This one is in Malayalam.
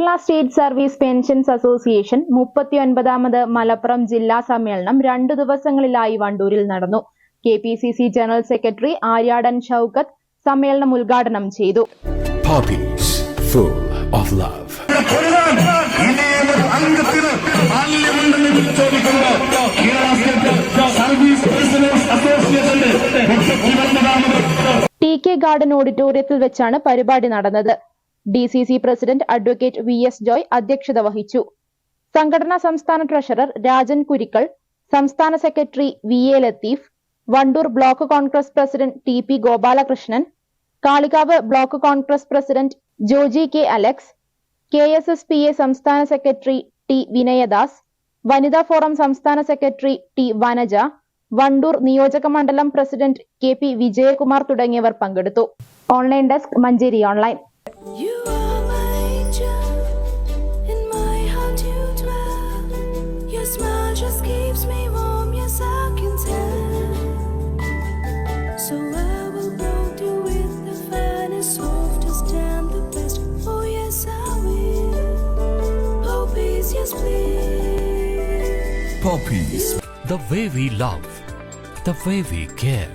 Kerala state service pensions association 39ാമത് മലപ്പുറം ജില്ലാ സമ്മേളനം 2 ദിവസങ്ങളിലായി വണ്ടൂരിൽ നടന്നു. KPCC general secretary Aryadan Shoukath സമ്മേളനം ഉദ്ഘാടനം ചെയ്തു. Puppies full of love. TK garden ഓഡിറ്റോറിയത്തിൽ വെച്ചാണ് പരിപാടി നടന്നത്. DCC president advocate VS Joy അധ്യക്ഷത വഹിച്ചു. സംഘടനാ സംസ്ഥാന ട്രഷറർ രാജൻ കുരിക്കൾ, സംസ്ഥാന secretary VA Latheef, Wandoor block Congress president TP Gopalakrishnan, Kalikavu block Congress president Joji K Alex, KSSPA സംസ്ഥാന സെക്രട്ടറി T വിനയദാസ്, വനിതാ ഫോറം സംസ്ഥാന സെക്രട്ടറി T വനജ, വണ്ടൂർ നിയോജക മണ്ഡലം പ്രസിഡന്റ് KP വിജയകുമാർ തുടങ്ങിയവർ പങ്കെടുത്തു. Online desk Manjeri online. You are my angel, in my heart you dwell. Your smile just keeps me warm, yes I can tell. So I will clothe you with the finest, softest and the best. Oh yes I will. Poppies, yes please. Puppies, the way we love, the way we care.